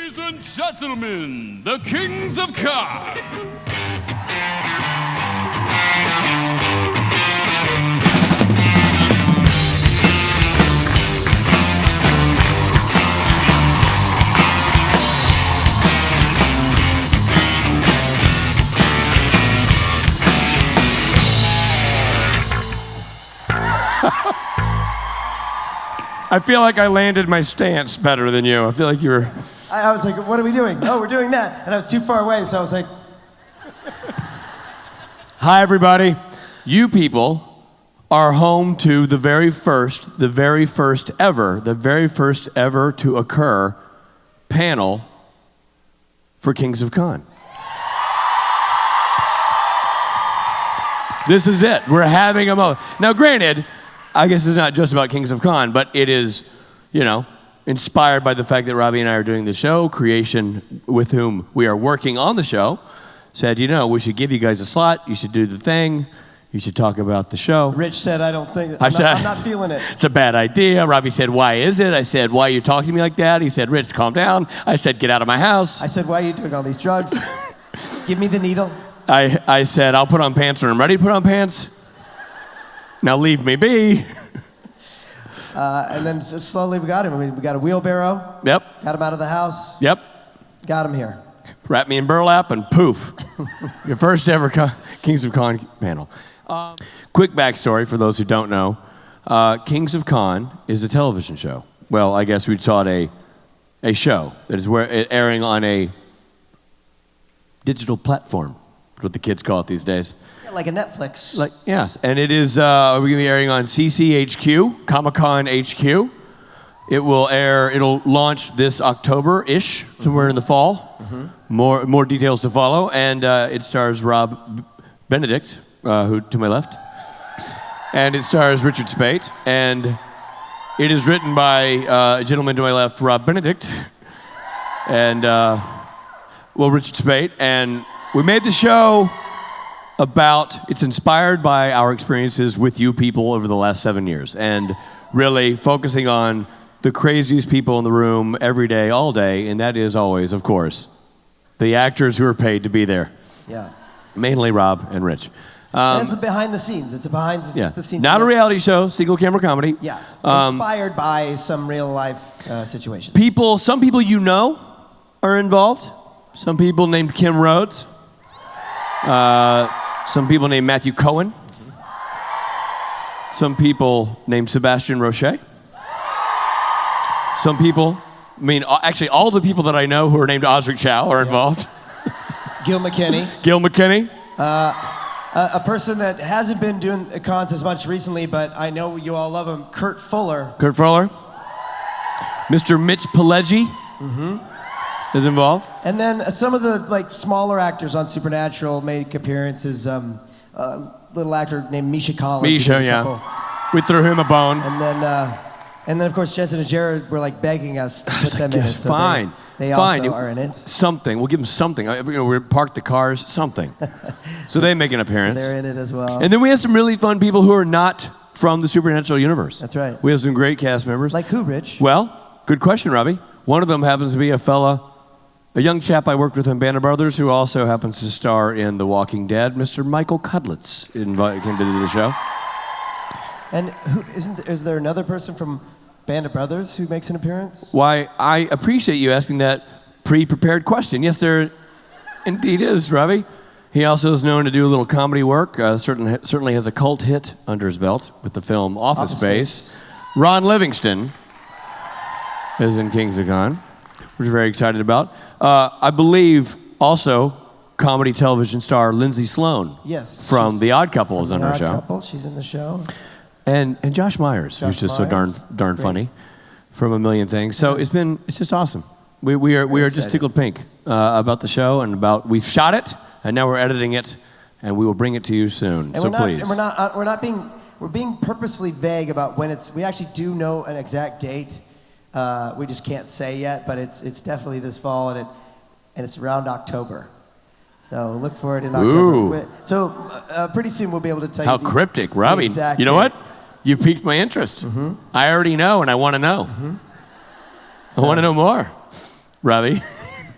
Ladies and gentlemen, the Kings of Con. I feel like I landed my stance better than you. I feel like you were... I was like, what are we doing? Oh, we're doing that. And I was too far away, so I was like... Hi, everybody. You people are home to the very first ever to occur panel for Kings of Con. This is it. We're having a moment. Now, granted, I guess it's not just about Kings of Con, but it is, inspired by the fact that Robbie and I are doing the show. Creation, with whom we are working on the show, said, we should give you guys a slot. You should do the thing. You should talk about the show. Rich said, I'm not feeling it. It's a bad idea. Robbie said, why is it? I said, why are you talking to me like that? He said, Rich, calm down. I said, get out of my house. I said, why are you doing all these drugs? Give me the needle. I said, I'll put on pants when I'm ready to put on pants. Now leave me be. And then slowly we got him. We got a wheelbarrow. Yep. Got him out of the house. Yep. Got him here. Wrap me in burlap and poof. Your first ever Kings of Con panel. Quick backstory for those who don't know. Kings of Con is a television show. Well, I guess we'd call it a show that is airing on a digital platform. That's what the kids call it these days. Yeah, like a Netflix. Yes, and it is, we're going to be airing on CCHQ, Comic-Con HQ. It'll launch this October-ish, somewhere in the fall. Mm-hmm. More details to follow, and it stars Rob Benedict, who to my left, and it stars Richard Speight, and it is written by a gentleman to my left, Rob Benedict, and, Richard Speight, and we made the show it's inspired by our experiences with you people over the last 7 years, and really focusing on the craziest people in the room every day, all day, and that is always, of course, the actors who are paid to be there. Yeah. Mainly Rob and Rich. It's behind the scenes. It's a behind the scenes. Not a reality show, single camera comedy. Yeah. Inspired by some real life situations. Some people are involved. Some people named Kim Rhodes. Some people named Matthew Cohen. Some people named Sebastian Roche. Some people, actually all the people that I know who are named Osric Chow are involved. Gil McKinney. Gil McKinney. A person that hasn't been doing cons as much recently, but I know you all love him, Kurt Fuller. Kurt Fuller. Mr. Mitch Pileggi is involved. And then some of the smaller actors on Supernatural make appearances. A little actor named Misha Collins. Misha, yeah. We threw him a bone. And then of course Jensen and Jared were begging us to put them in it. So fine. They also are in it. Something. We'll give them something. We parked the cars. Something. So they make an appearance. So they're in it as well. And then we have some really fun people who are not from the Supernatural universe. That's right. We have some great cast members. Like who, Rich? Well, good question, Robbie. One of them happens to be a young chap I worked with in Band of Brothers who also happens to star in The Walking Dead. Mr. Michael Cudlitz came to do the show. And is there another person from Band of Brothers who makes an appearance? Why, I appreciate you asking that pre-prepared question. Yes, there indeed is, Robbie. He also is known to do a little comedy work. Certainly has a cult hit under his belt with the film Office Space. Ron Livingston is in Kings of Con, which we're very excited about. I believe also comedy television star Lindsay Sloan. Yes. From The Odd Couple is on our show. The Odd Couple, she's in the show. And Josh Myers, who's just so darn funny from a million things. So it's just awesome. We are just tickled pink about the show and we've shot it and now we're editing it and we will bring it to you soon. And so please. And we're being purposefully vague about when we actually do know an exact date. We just can't say yet, but it's definitely this fall and it's around October. So look for it in October. Ooh. So pretty soon we'll be able to tell you. How cryptic, Robbie. You know what? You piqued my interest. I already know, and I want to know. I want to know more, Robbie.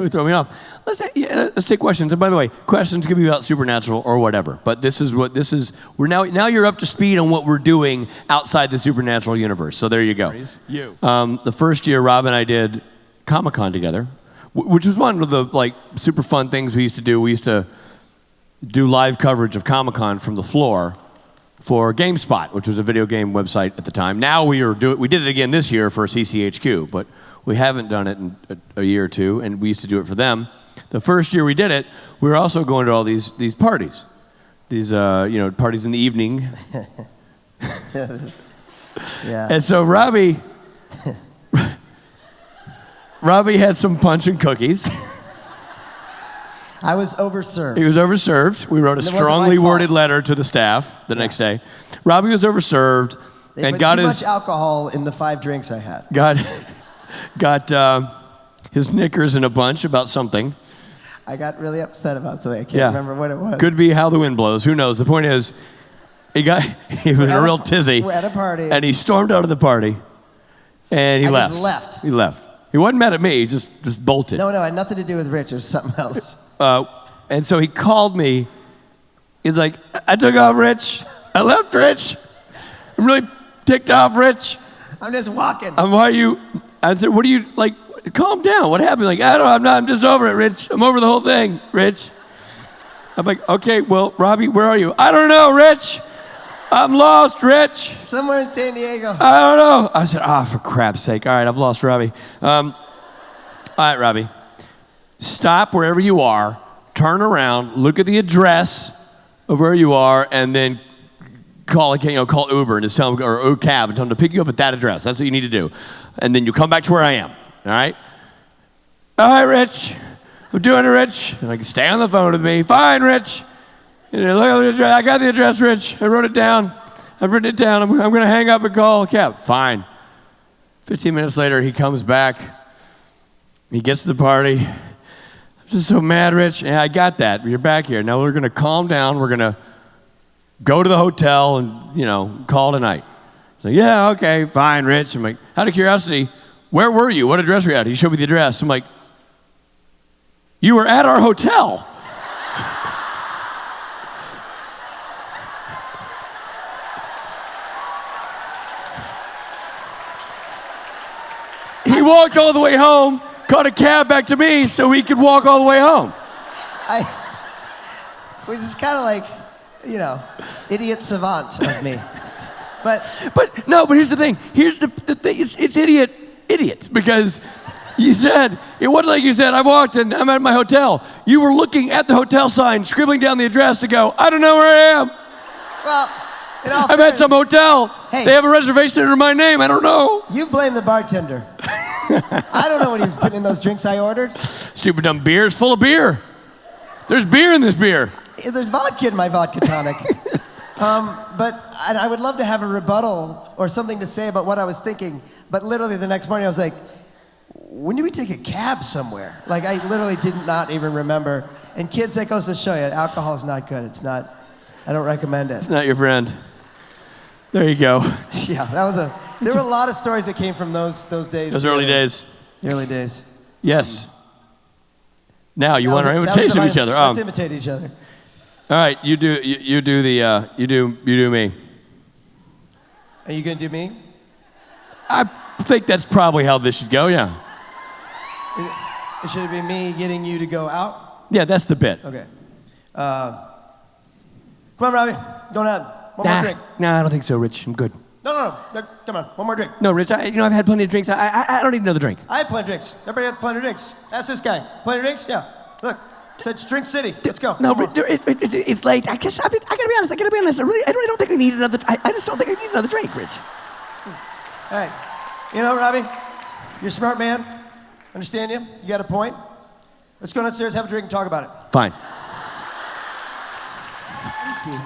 would throw me off. Let's take questions. And by the way, questions can be about supernatural or whatever. But this is. Now you're up to speed on what we're doing outside the supernatural universe. So there you go. The first year, Rob and I did Comic-Con together, which was one of the super fun things we used to do. We used to do live coverage of Comic-Con from the floor for GameSpot, which was a video game website at the time. Now we did it again this year for CCHQ, but we haven't done it in a year or two, and we used to do it for them. The first year we did it, we were also going to all these parties, these parties in the evening. Yeah. And so Robbie had some punch and cookies. I was overserved. He was overserved. We wrote a strongly worded letter to the staff the next day. Robbie was overserved They and put got too his much alcohol in the 5 drinks I had. got his knickers in a bunch about something. I got really upset about something. I can't remember what it was. Could be how the wind blows. Who knows? The point is, he was in a real tizzy. We're at a party. And he stormed out of the party, and he left. Just left. He left. He wasn't mad at me. He just bolted. No, it had nothing to do with Rich. It was something else. And so he called me. He's like, I took off, Rich. I left, Rich. I'm really ticked off, Rich. I'm just walking. I said, what are you, calm down. What happened? I'm just over it, Rich. I'm over the whole thing, Rich. I'm like, okay, well, Robbie, where are you? I don't know, Rich. I'm lost, Rich. Somewhere in San Diego. I don't know. I said, for crap's sake. All right, I've lost Robbie. All right, Robbie. Stop wherever you are, turn around, look at the address of where you are, and then call Uber and just tell them, or cab, and tell them to pick you up at that address. That's what you need to do. And then you come back to where I am, all right? All right, Rich. I'm doing it, Rich. And I can stay on the phone with me. Fine, Rich. Look at the address. I got the address, Rich. I wrote it down. I've written it down. I'm going to hang up and call a cab. Fine. 15 minutes later, he comes back. He gets to the party. I'm just so mad, Rich. Yeah, I got that. You're back here. Now we're going to calm down. We're going to go to the hotel and, call tonight. He's like, yeah, okay, fine, Rich. I'm like, out of curiosity, where were you? What address were you at? He showed me the address. I'm like, you were at our hotel. He walked all the way home, caught a cab back to me so he could walk all the way home. Which is kind of like, idiot savant of me. But here's the thing. Here's the thing. It's idiot, because you said, it wasn't like you said, I walked and I'm at my hotel. You were looking at the hotel sign, scribbling down the address to go, I don't know where I am. Well, I'm at some hotel. Hey. They have a reservation under my name. I don't know. You blame the bartender. I don't know what he's putting in those drinks I ordered. Stupid dumb beer. It's full of beer. There's beer in this beer. There's vodka in my vodka tonic. But I would love to have a rebuttal or something to say about what I was thinking. But literally the next morning I was like, when did we take a cab somewhere? I literally did not even remember. And kids, that goes to show you, alcohol is not good. It's not, I don't recommend it. It's not your friend. There you go. Yeah, there were a lot of stories that came from those days. Those early days. The early days. Yes. Now you want our imitation of each other. Let's imitate each other. All right, you do me. Are you gonna do me? I think that's probably how this should go. Yeah. Should it be me getting you to go out? Yeah, that's the bit. Okay. Come on, Robbie. Don't have one more drink. Nah, I don't think so, Rich. I'm good. No. Come on, one more drink. No, Rich. I've had plenty of drinks. I don't need another drink. I had plenty of drinks. Everybody had plenty of drinks. Ask this guy. Plenty of drinks? Yeah. Look, it's Drink City. Let's go. No, it's late. I guess I gotta be honest. I really don't think I need another. I just don't think I need another drink, Rich. All right. Robbie, you're a smart man. Understand you. You got a point. Let's go downstairs, have a drink, and talk about it. Fine. Thank you.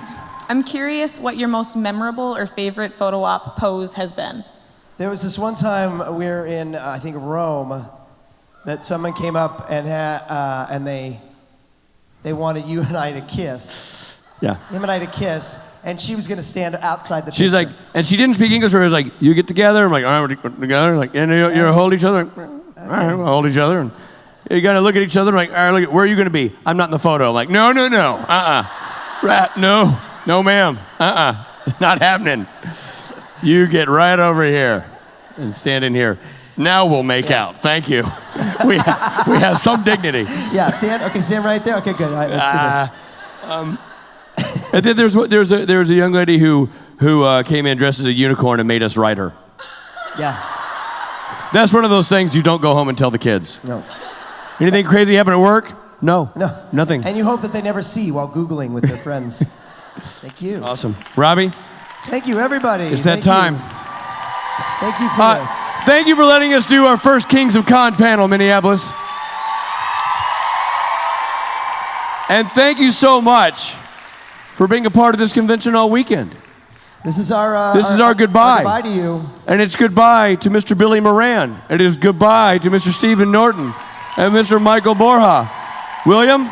I'm curious what your most memorable or favorite photo op pose has been. There was this one time we were in, I think, Rome, that someone came up and they wanted you and I to kiss. Yeah. Him and I to kiss, and she was going to stand outside the She's picture. like, and she didn't speak English. So it was like, you get together. I'm like, all right, we're together. Like, and you hold each other. All right, we'll hold each other. And You got to look at each other like, all right, look, where are you going to be? I'm not in the photo. I'm like, no. No, ma'am. Not happening. You get right over here and stand in here. Now we'll make out. Thank you. We have some dignity. Yeah, stand right there. Okay, good. All right, let's do this. And then there's a young lady who came in dressed as a unicorn and made us ride her. Yeah. That's one of those things you don't go home and tell the kids. No. Anything crazy happen at work? No. Nothing. And you hope that they never see while Googling with their friends. Thank you. Awesome. Robbie? Thank you, everybody. It's that time. Thank you for this. Thank you for letting us do our first Kings of Con panel, Minneapolis. And thank you so much for being a part of this convention all weekend. This is our goodbye. Goodbye to you. And it's goodbye to Mr. Billy Moran. It is goodbye to Mr. Stephen Norton and Mr. Michael Borja. William?